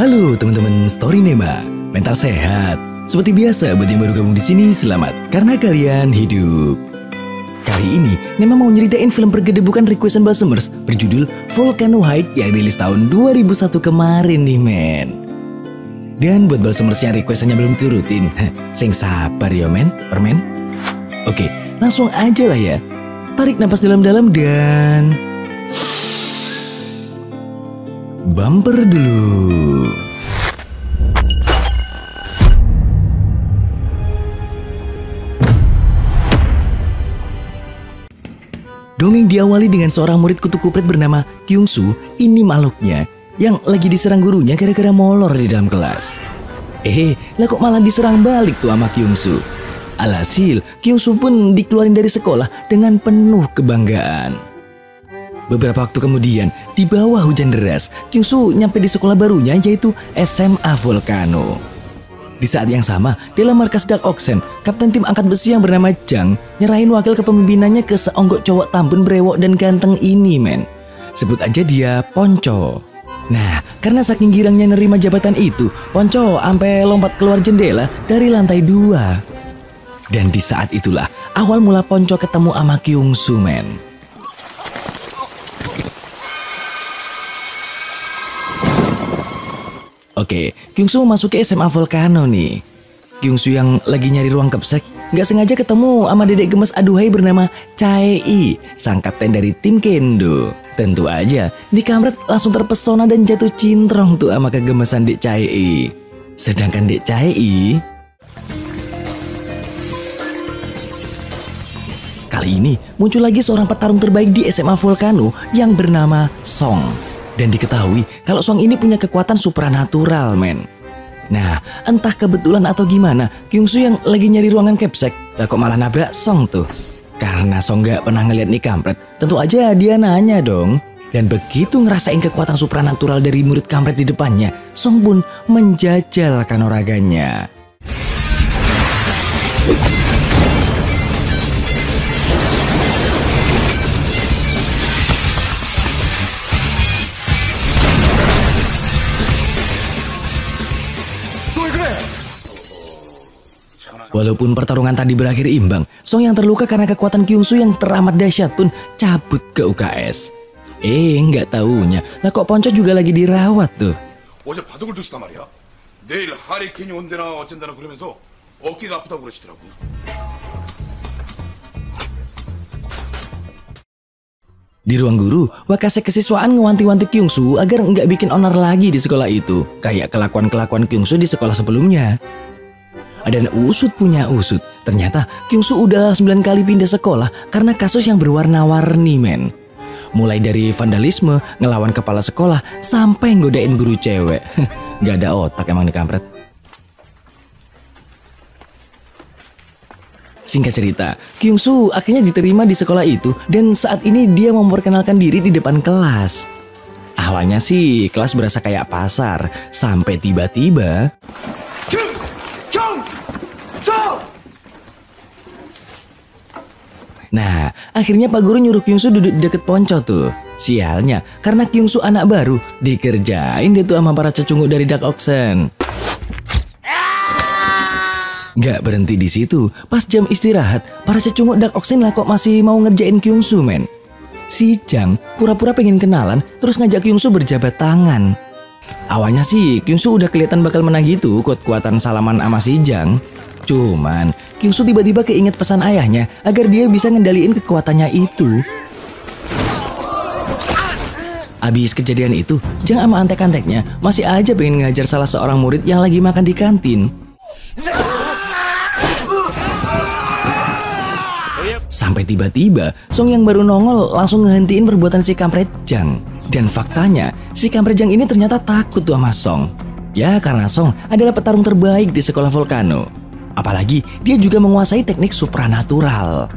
Halo teman-teman Storynema, mental sehat. Seperti biasa buat yang baru gabung di sini, selamat karena kalian hidup. Kali ini Nema mau nyeritain film bergedebukan requestan Balsemers berjudul Volcano High yang rilis tahun 2001 kemarin nih men. Dan buat Balsemers yang requestannya belum diturutin, sing sabar ya men, permen. Oke, langsung aja lah ya. Tarik napas dalam-dalam dan bumper dulu. Dongeng diawali dengan seorang murid kutu kupret bernama Kyungsu. Ini makhluknya yang lagi diserang gurunya gara-gara molor di dalam kelas. Lah kok malah diserang balik tuh sama Kyungsu. Alhasil Kyungsu pun dikeluarin dari sekolah dengan penuh kebanggaan. Beberapa waktu kemudian, di bawah hujan deras, Kyungsu nyampe di sekolah barunya yaitu SMA Volcano. Di saat yang sama, dalam markas Dark Oxen, kapten tim angkat besi yang bernama Jang nyerahin wakil kepemimpinannya ke seonggok cowok tambun brewok dan ganteng ini men. Sebut aja dia Ponco. Nah, karena saking girangnya nerima jabatan itu, Ponco sampai lompat keluar jendela dari lantai 2. Dan di saat itulah awal mula Ponco ketemu sama Kyungsu men. Oke, Kyungsu memasuki SMA Volcano nih. Kyungsu yang lagi nyari ruang kepsek nggak sengaja ketemu sama dedek gemes aduhai bernama Chae-i, sang kapten dari tim Kendo. Tentu aja, di kamret langsung terpesona dan jatuh cintrong tuh sama kegemesan dek Chae-i. Sedangkan dek Chae-i kali ini muncul lagi seorang petarung terbaik di SMA Volcano yang bernama Song. Dan diketahui kalau Song ini punya kekuatan supranatural men. Nah, entah kebetulan atau gimana, Kyungsu yang lagi nyari ruangan capsek, lah kok malah nabrak Song tuh. Karena Song gak pernah ngeliat nih kampret, tentu aja dia nanya dong. Dan begitu ngerasain kekuatan supranatural dari murid kampret di depannya, Song pun menjajal kanuraganya. Walaupun pertarungan tadi berakhir imbang, Song yang terluka karena kekuatan Kyungsu yang teramat dahsyat pun cabut ke UKS. Nggak taunya, lah kok Ponco juga lagi dirawat tuh. 어제 바둑을 두시단 말이야. 내일 하리케인이 온대나 어쩐다나 그러면서 어깨가 아프다고 그러시더라고. Di ruang guru, Wakase kesiswaan ngewanti-wanti Kyungsu agar nggak bikin onar lagi di sekolah itu, kayak kelakuan-kelakuan Kyungsu di sekolah sebelumnya. Dan usut punya usut, ternyata Kyungsu udah 9 kali pindah sekolah karena kasus yang berwarna-warni men. Mulai dari vandalisme, ngelawan kepala sekolah, sampai ngodain guru cewek. Gak ada otak emang nih kampret. Singkat cerita, Kyungsu akhirnya diterima di sekolah itu dan saat ini dia memperkenalkan diri di depan kelas. Awalnya sih kelas berasa kayak pasar, sampai tiba-tiba nah, akhirnya Pak Guru nyuruh Kyungsu duduk di deket Ponco tuh. Sialnya, karena Kyungsu anak baru, dikerjain dia tuh sama para cecunguk dari Dark Oxen. Gak berhenti di situ, pas jam istirahat, para cecunguk Dark Oxen lah kok masih mau ngerjain Kyungsu men. Si Jang pura-pura pengen kenalan, terus ngajak Kyungsu berjabat tangan. Awalnya sih Kyungsu udah kelihatan bakal menang gitu kuat-kuatan salaman sama si Jang. Cuman Kyungsu tiba-tiba keinget pesan ayahnya agar dia bisa ngendaliin kekuatannya itu. Abis kejadian itu, Jang sama antek-anteknya masih aja pengen ngajar salah seorang murid yang lagi makan di kantin. Sampai tiba-tiba Song yang baru nongol langsung ngehentiin perbuatan si kampret Jang. Dan faktanya, si kampret Jang ini ternyata takut tuh sama Song. Ya karena Song adalah petarung terbaik di sekolah Volcano. Apalagi dia juga menguasai teknik supranatural.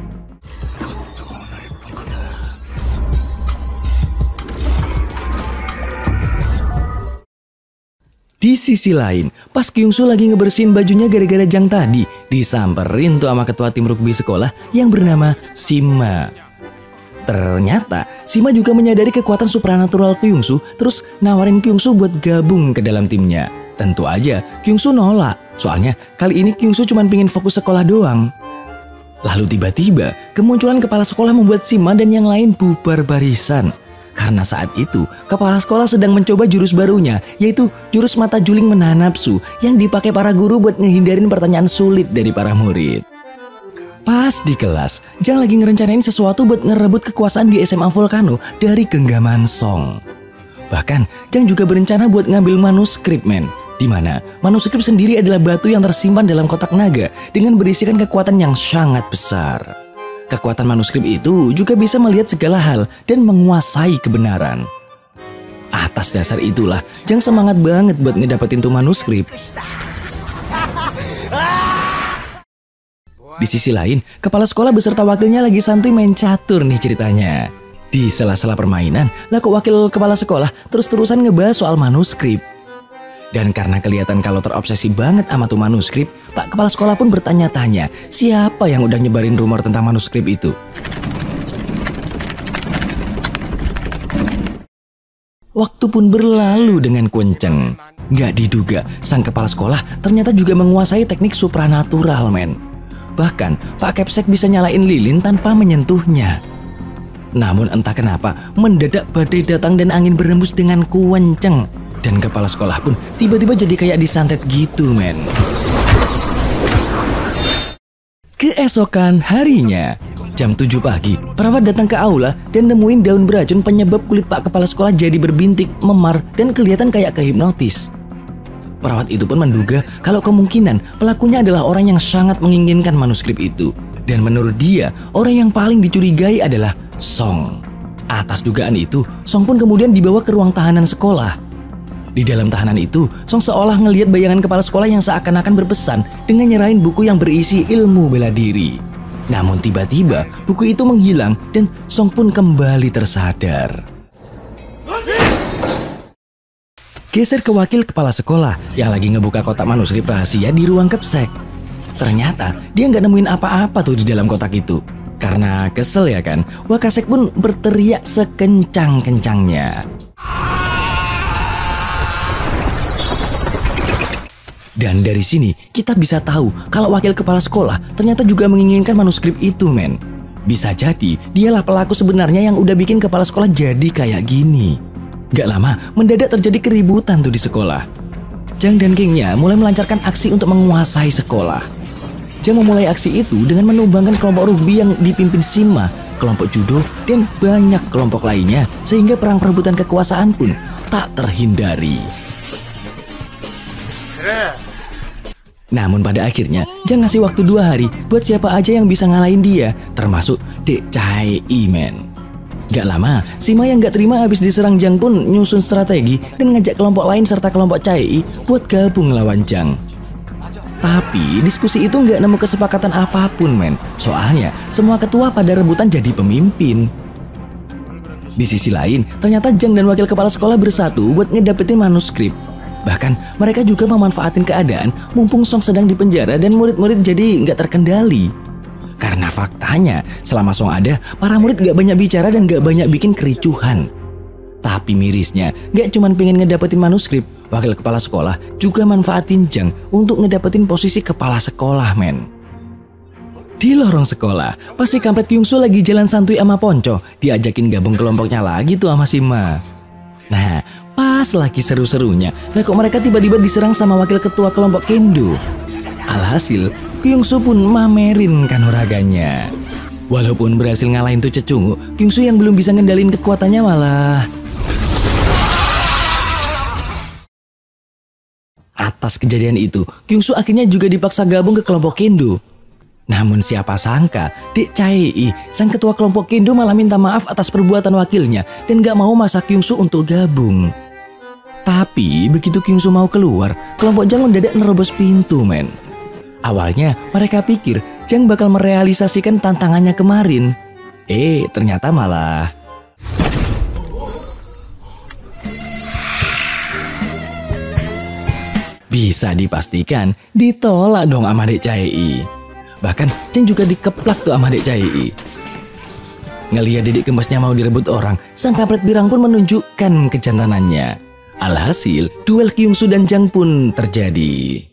Di sisi lain, pas Kyungsu lagi ngebersihin bajunya gara-gara Jang tadi, disamperin tuh sama ketua tim rugby sekolah yang bernama Sima. Ternyata Sima juga menyadari kekuatan supranatural Kyungsu, terus nawarin Kyungsu buat gabung ke dalam timnya. Tentu aja Kyungsu nolak, soalnya kali ini Kyungsu cuma pingin fokus sekolah doang. Lalu tiba-tiba kemunculan kepala sekolah membuat Sima dan yang lain bubar barisan. Karena saat itu kepala sekolah sedang mencoba jurus barunya, yaitu jurus mata juling menahan nafsu yang dipakai para guru buat ngehindarin pertanyaan sulit dari para murid. Pas di kelas, Jang lagi ngerencanain sesuatu buat ngerebut kekuasaan di SMA Volcano dari genggaman Song. Bahkan, Jang juga berencana buat ngambil manuskrip, men. Di mana manuskrip sendiri adalah batu yang tersimpan dalam kotak naga dengan berisikan kekuatan yang sangat besar. Kekuatan manuskrip itu juga bisa melihat segala hal dan menguasai kebenaran. Atas dasar itulah, Jang semangat banget buat ngedapetin tuh manuskrip. Di sisi lain, kepala sekolah beserta wakilnya lagi santuy main catur nih ceritanya. Di sela-sela permainan, lah kok wakil kepala sekolah terus-terusan ngebahas soal manuskrip. Dan karena kelihatan kalau terobsesi banget sama tuh manuskrip, Pak Kepala Sekolah pun bertanya-tanya siapa yang udah nyebarin rumor tentang manuskrip itu. Waktu pun berlalu dengan kenceng. Gak diduga, sang kepala sekolah ternyata juga menguasai teknik supranatural, men. Bahkan, Pak Kepsek bisa nyalain lilin tanpa menyentuhnya. Namun entah kenapa, mendadak badai datang dan angin berembus dengan kenceng. Dan kepala sekolah pun tiba-tiba jadi kayak disantet gitu, men. Keesokan harinya, jam 7 pagi, perawat datang ke aula dan nemuin daun beracun penyebab kulit Pak Kepala Sekolah jadi berbintik, memar, dan kelihatan kayak kehipnotis. Perawat itu pun menduga kalau kemungkinan pelakunya adalah orang yang sangat menginginkan manuskrip itu. Dan menurut dia, orang yang paling dicurigai adalah Song. Atas dugaan itu, Song pun kemudian dibawa ke ruang tahanan sekolah. Di dalam tahanan itu, Song seolah ngelihat bayangan kepala sekolah yang seakan-akan berpesan dengan nyerahin buku yang berisi ilmu bela diri. Namun tiba-tiba, buku itu menghilang dan Song pun kembali tersadar. Geser ke wakil kepala sekolah yang lagi ngebuka kotak manuskrip rahasia di ruang Kepsek. Ternyata dia nggak nemuin apa-apa tuh di dalam kotak itu. Karena kesel ya kan, Wakasek pun berteriak sekencang-kencangnya. Dan dari sini kita bisa tahu kalau wakil kepala sekolah ternyata juga menginginkan manuskrip itu, men. Bisa jadi dialah pelaku sebenarnya yang udah bikin kepala sekolah jadi kayak gini. Gak lama mendadak terjadi keributan tuh di sekolah. Jang dan gengnya mulai melancarkan aksi untuk menguasai sekolah. Jang memulai aksi itu dengan menumbangkan kelompok rugby yang dipimpin Sima, kelompok judo, dan banyak kelompok lainnya sehingga perang perebutan kekuasaan pun tak terhindari. Namun pada akhirnya, Jang ngasih waktu 2 hari buat siapa aja yang bisa ngalahin dia, termasuk Dek Chae-i, men. Gak lama, Sima yang gak terima habis diserang Jang pun nyusun strategi dan ngajak kelompok lain serta kelompok Chae-i buat gabung lawan Jang. Tapi diskusi itu gak nemu kesepakatan apapun, men. Soalnya semua ketua pada rebutan jadi pemimpin. Di sisi lain, ternyata Jang dan wakil kepala sekolah bersatu buat ngedapetin manuskrip. Bahkan mereka juga memanfaatin keadaan mumpung Song sedang dipenjara dan murid-murid jadi nggak terkendali. Karena faktanya selama Song ada, para murid nggak banyak bicara dan nggak banyak bikin kericuhan. Tapi mirisnya, nggak cuma pengen ngedapetin manuskrip, wakil kepala sekolah juga manfaatin Jang untuk ngedapetin posisi kepala sekolah, men. Di lorong sekolah, pas si kampret Kyungsu lagi jalan santuy sama Ponco, diajakin gabung kelompoknya lagi tuh sama Sima. Nah, pas lagi seru-serunya, lah kok mereka tiba-tiba diserang sama wakil ketua kelompok Kendo. Alhasil, Kyungsu pun mamerin kanuraganya. Walaupun berhasil ngalahin tuh cecungu, Kyungsu yang belum bisa ngendalin kekuatannya malah... Atas kejadian itu, Kyungsu akhirnya juga dipaksa gabung ke kelompok Kendo. Namun siapa sangka, Dek Chae-i, sang ketua kelompok Kendo malah minta maaf atas perbuatan wakilnya dan gak mau maksa Kyungsu untuk gabung. Tapi begitu Kyungsu mau keluar, kelompok Jang mendadak nerobos pintu, men. Awalnya mereka pikir Jang bakal merealisasikan tantangannya kemarin. Ternyata malah... Bisa dipastikan ditolak dong sama Dek Chae-i. Bahkan Jang juga dikeplak tuh sama Dek Chae-i. Ngelihat dedek kempasnya mau direbut orang, sang kampret pirang pun menunjukkan kejantanannya. Alhasil, duel Kyungsu dan Jang pun terjadi.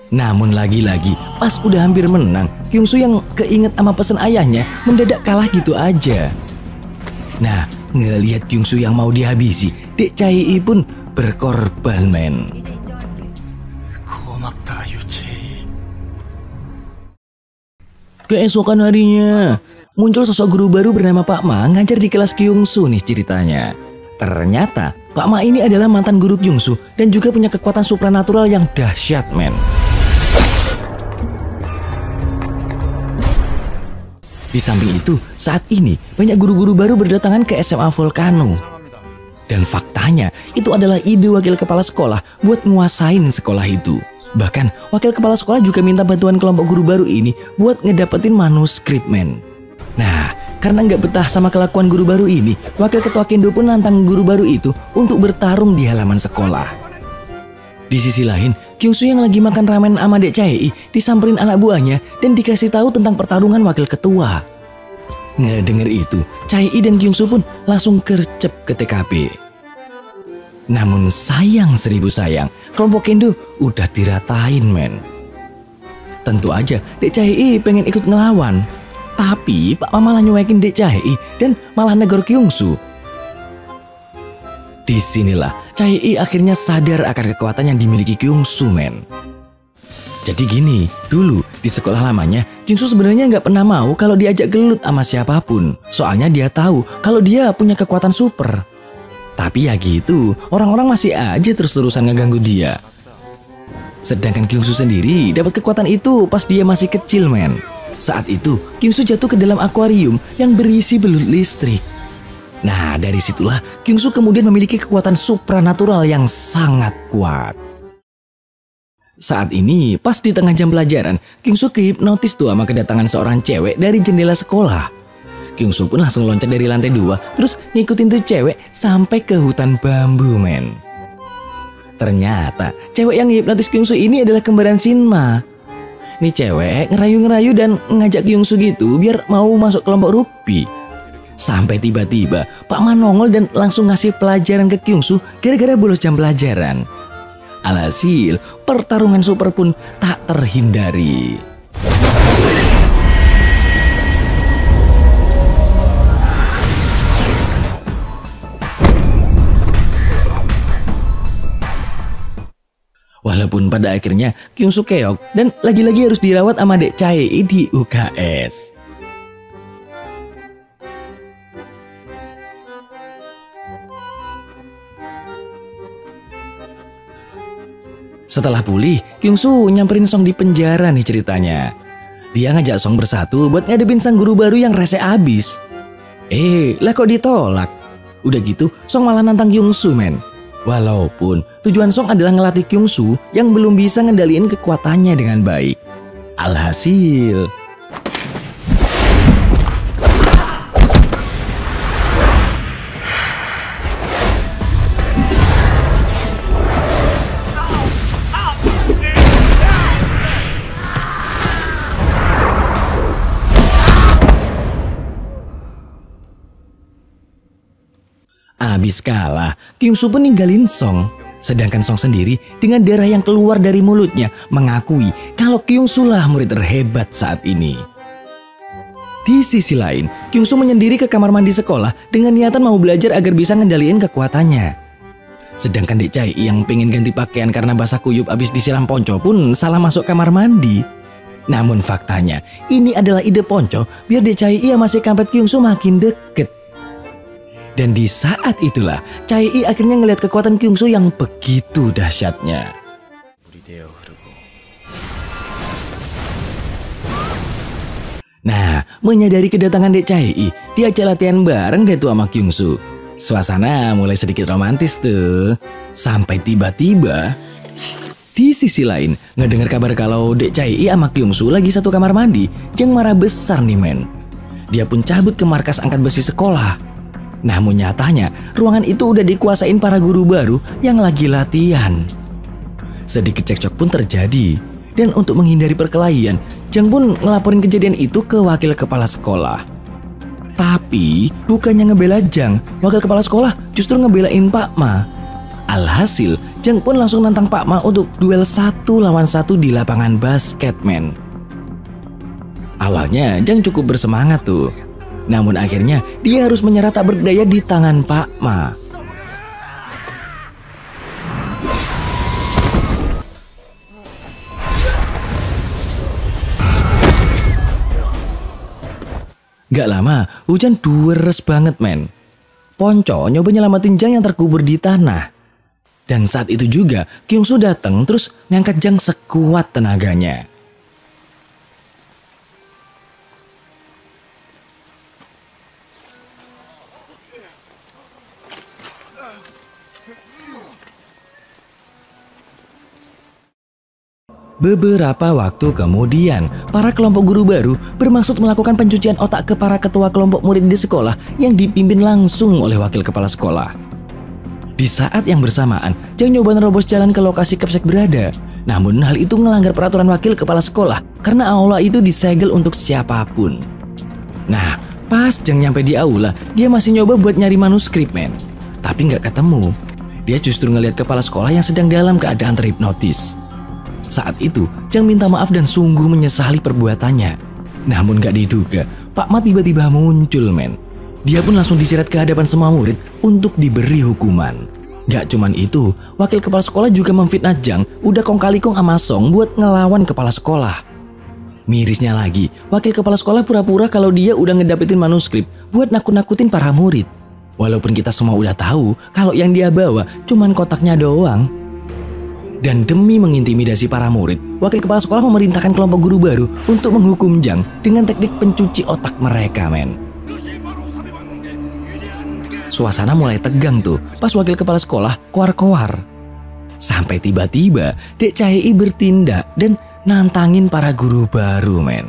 Namun lagi-lagi, pas udah hampir menang, Kyungsu yang keinget sama pesan ayahnya mendadak kalah gitu aja. Nah, ngelihat Kyungsu yang mau dihabisi, Dek Chae pun berkorban, men. Keesokan harinya, muncul sosok guru baru bernama Pak Ma ngajar di kelas Kyungsu nih ceritanya. Ternyata, Pak Ma ini adalah mantan guru Kyungsu dan juga punya kekuatan supranatural yang dahsyat, men. Di samping itu, saat ini banyak guru-guru baru berdatangan ke SMA Volcano. Dan faktanya, itu adalah ide wakil kepala sekolah buat nguasain sekolah itu. Bahkan, wakil kepala sekolah juga minta bantuan kelompok guru baru ini buat ngedapetin manuskrip, men. Nah, karena nggak betah sama kelakuan guru baru ini, wakil ketua Kendo pun nantang guru baru itu untuk bertarung di halaman sekolah. Di sisi lain, Kyungsu yang lagi makan ramen sama Dek Chae disamperin anak buahnya dan dikasih tahu tentang pertarungan wakil ketua. Ngedenger itu, Chae dan Kyungsu pun langsung gercep ke TKP. Namun sayang seribu sayang, kelompok Kendo udah diratain, men. Tentu aja Dek Chae pengen ikut ngelawan, tapi Pak Ma malah nyuekin Dek Chae dan malah negor Kyungsu. Disinilah Chae akhirnya sadar akan kekuatan yang dimiliki Kyungsu, men. Jadi gini, dulu di sekolah lamanya Kyungsu sebenarnya nggak pernah mau kalau diajak gelut sama siapapun. Soalnya dia tahu kalau dia punya kekuatan super. Tapi ya gitu, orang-orang masih aja terus-terusan ngeganggu dia. Sedangkan Kyungsu sendiri dapat kekuatan itu pas dia masih kecil, men. Saat itu Kyungsu jatuh ke dalam akuarium yang berisi belut listrik. Nah, dari situlah Kyungsu kemudian memiliki kekuatan supranatural yang sangat kuat. Saat ini, pas di tengah jam pelajaran, Kyungsu kehipnotis tuh sama kedatangan seorang cewek dari jendela sekolah. Kyungsu pun langsung loncat dari lantai 2, terus ngikutin tuh cewek sampai ke hutan bambu, men. Ternyata, cewek yang ngehipnotis Kyungsu ini adalah kembaran Shinma. Nih cewek ngerayu-ngerayu dan ngajak Kyungsu gitu biar mau masuk kelompok rugby. Sampai tiba-tiba Pak Ma nongol dan langsung ngasih pelajaran ke Kyungsu gara-gara bolos jam pelajaran. Alhasil, pertarungan super pun tak terhindari. Walaupun pada akhirnya Kyungsu keok dan lagi-lagi harus dirawat sama Dek Chae di UKS. Setelah pulih, Kyungsu nyamperin Song di penjara nih ceritanya. Dia ngajak Song bersatu buat ngadepin sang guru baru yang rese abis. Lah kok ditolak? Udah gitu, Song malah nantang Kyungsu, men. Walaupun tujuan Song adalah ngelatih Kyungsu yang belum bisa ngendaliin kekuatannya dengan baik. Alhasil, abis kalah, Kyungsu pun ninggalin Song. Sedangkan Song sendiri dengan darah yang keluar dari mulutnya mengakui kalau Kyungsu lah murid terhebat saat ini. Di sisi lain, Kyungsu menyendiri ke kamar mandi sekolah dengan niatan mau belajar agar bisa ngendaliin kekuatannya. Sedangkan Dek Chae yang pengen ganti pakaian karena basah kuyup abis disiram Ponco pun salah masuk kamar mandi. Namun faktanya, ini adalah ide Ponco biar Dek Chae sama si kampret Kyungsu makin deket. Dan di saat itulah, Chae akhirnya ngelihat kekuatan Kyungsu yang begitu dahsyatnya. Nah, menyadari kedatangan Dek Chae, diajak latihan bareng deh tuh sama Kyungsu. Suasana mulai sedikit romantis tuh. Sampai tiba-tiba, di sisi lain, ngedengar kabar kalau Dek Chae sama Kyungsu lagi satu kamar mandi, Jang marah besar nih, men. Dia pun cabut ke markas angkat besi sekolah. Namun nyatanya, ruangan itu udah dikuasain para guru baru yang lagi latihan. Sedikit cekcok pun terjadi. Dan untuk menghindari perkelahian, Jang pun ngelaporin kejadian itu ke wakil kepala sekolah. Tapi bukannya ngebela Jang, wakil kepala sekolah justru ngebelain Pak Ma. Alhasil, Jang pun langsung nantang Pak Ma untuk duel 1 lawan 1 di lapangan basket, men. Awalnya Jang cukup bersemangat tuh. Namun akhirnya dia harus menyerah tak berdaya di tangan Pak Ma. Gak lama, hujan deres banget, men. Ponco nyoba nyelamatin Jang yang terkubur di tanah. Dan saat itu juga Kyungsoo datang terus ngangkat Jang sekuat tenaganya. Beberapa waktu kemudian, para kelompok guru baru bermaksud melakukan pencucian otak ke para ketua kelompok murid di sekolah yang dipimpin langsung oleh wakil kepala sekolah. Di saat yang bersamaan, Jang nyoba nerobos jalan ke lokasi Kapsek berada. Namun hal itu melanggar peraturan wakil kepala sekolah karena aula itu disegel untuk siapapun. Nah, pas Jang nyampe di aula, dia masih nyoba buat nyari manuskrip, men. Tapi nggak ketemu. Dia justru ngelihat kepala sekolah yang sedang dalam keadaan terhipnotis. Saat itu, Jang minta maaf dan sungguh menyesali perbuatannya. Namun gak diduga, Pak Ma tiba-tiba muncul, men. Dia pun langsung diseret ke hadapan semua murid untuk diberi hukuman. Gak cuman itu, wakil kepala sekolah juga memfitnah Jang udah kong kali kong sama Song buat ngelawan kepala sekolah. Mirisnya lagi, wakil kepala sekolah pura-pura kalau dia udah ngedapetin manuskrip buat nakut-nakutin para murid. Walaupun kita semua udah tahu kalau yang dia bawa cuman kotaknya doang. Dan demi mengintimidasi para murid, wakil kepala sekolah memerintahkan kelompok guru baru untuk menghukum Jang dengan teknik pencuci otak mereka, men. Suasana mulai tegang tuh pas wakil kepala sekolah koar-koar. Sampai tiba-tiba Dek Chae-i bertindak dan nantangin para guru baru, men.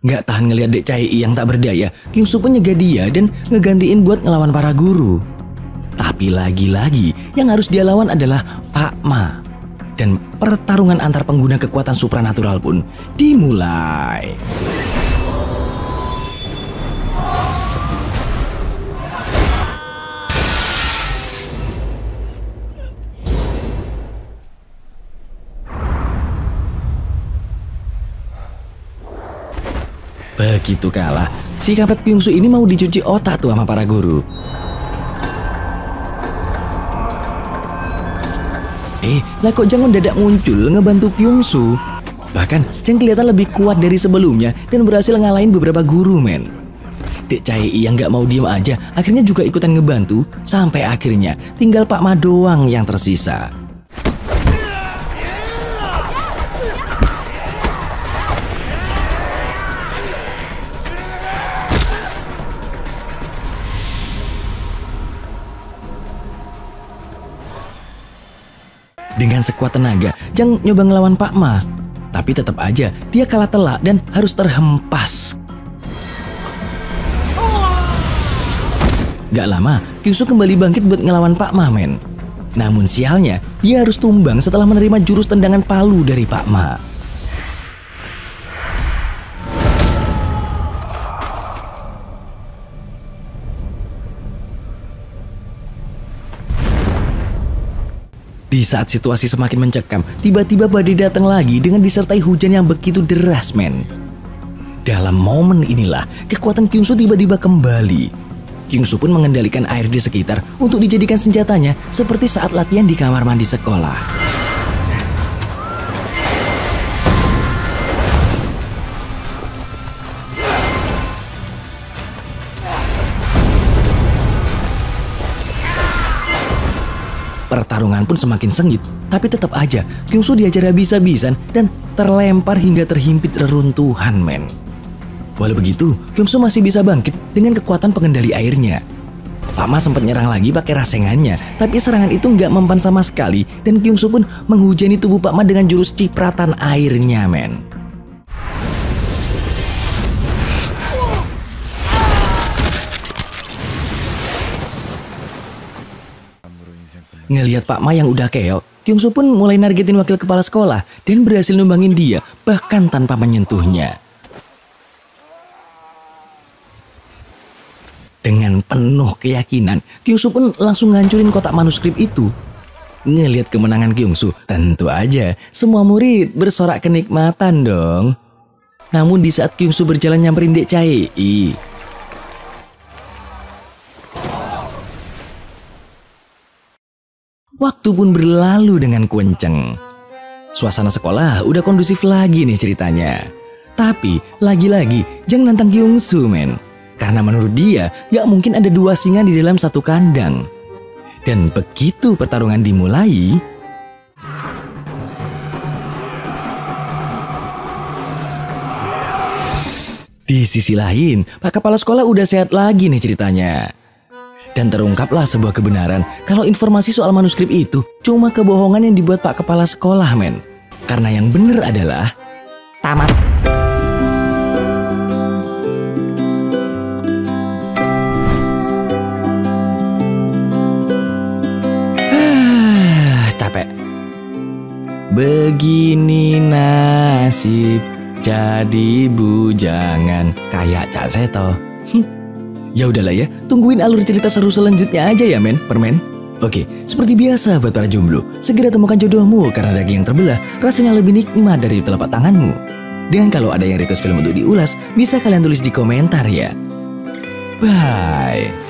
Gak tahan ngeliat Dek Chae-i yang tak berdaya, Kyungsoo pun nyegah dia dan ngegantiin buat ngelawan para guru. Tapi lagi-lagi yang harus dia lawan adalah Pak Ma. Dan pertarungan antar pengguna kekuatan supranatural pun dimulai. Begitu kalah, si kampret Kyungsoo ini mau dicuci otak tuh sama para guru. Lah kok Jang mendadak muncul ngebantu Kyungsoo? Bahkan Jang kelihatan lebih kuat dari sebelumnya dan berhasil ngalahin beberapa guru, men. Dek Chae-i yang gak mau diem aja akhirnya juga ikutan ngebantu sampai akhirnya tinggal Pak Ma doang yang tersisa. Dengan sekuat tenaga, Jang nyoba ngelawan Pak Ma. Tapi tetap aja dia kalah telak dan harus terhempas. Gak lama, Kyungsoo kembali bangkit buat ngelawan Pak Ma, men. Namun sialnya, dia harus tumbang setelah menerima jurus tendangan palu dari Pak Ma. Di saat situasi semakin mencekam, tiba-tiba badai datang lagi dengan disertai hujan yang begitu deras, men. Dalam momen inilah, kekuatan Kyungsoo tiba-tiba kembali. Kyungsoo pun mengendalikan air di sekitar untuk dijadikan senjatanya seperti saat latihan di kamar mandi sekolah. Pertarungan pun semakin sengit, tapi tetap aja Kyungsoo diajar habis-habisan dan terlempar hingga terhimpit reruntuhan, men. Walau begitu, Kyungsoo masih bisa bangkit dengan kekuatan pengendali airnya. Pak Ma sempat nyerang lagi pakai rasengannya, tapi serangan itu nggak mempan sama sekali dan Kyungsoo pun menghujani tubuh Pak Ma dengan jurus cipratan airnya, men. Ngelihat Pak Ma yang udah keok, Kyungsoo pun mulai nargetin wakil kepala sekolah dan berhasil numbangin dia bahkan tanpa menyentuhnya. Dengan penuh keyakinan, Kyungsoo pun langsung ngancurin kotak manuskrip itu. Ngelihat kemenangan Kyungsoo, tentu aja semua murid bersorak kenikmatan dong. Namun di saat Kyungsoo berjalan nyamperin Dek Chae-i, waktu pun berlalu dengan kenceng. Suasana sekolah udah kondusif lagi nih ceritanya. Tapi lagi-lagi Jang nantang Kyungsoo, men. Karena menurut dia gak mungkin ada dua singa di dalam satu kandang. Dan begitu pertarungan dimulai, di sisi lain Pak Kepala Sekolah udah sehat lagi nih ceritanya. Dan terungkaplah sebuah kebenaran kalau informasi soal manuskrip itu cuma kebohongan yang dibuat Pak Kepala Sekolah, men. Karena yang bener adalah tamat. Capek. Begini nasib jadi bujangan kayak Cak Seto. Ya udahlah ya, tungguin alur cerita seru selanjutnya aja ya, men, permen. Oke, seperti biasa buat para jomblo, segera temukan jodohmu karena daging yang terbelah rasanya lebih nikmat dari telapak tanganmu. Dan kalau ada yang request film untuk diulas, bisa kalian tulis di komentar ya. Bye.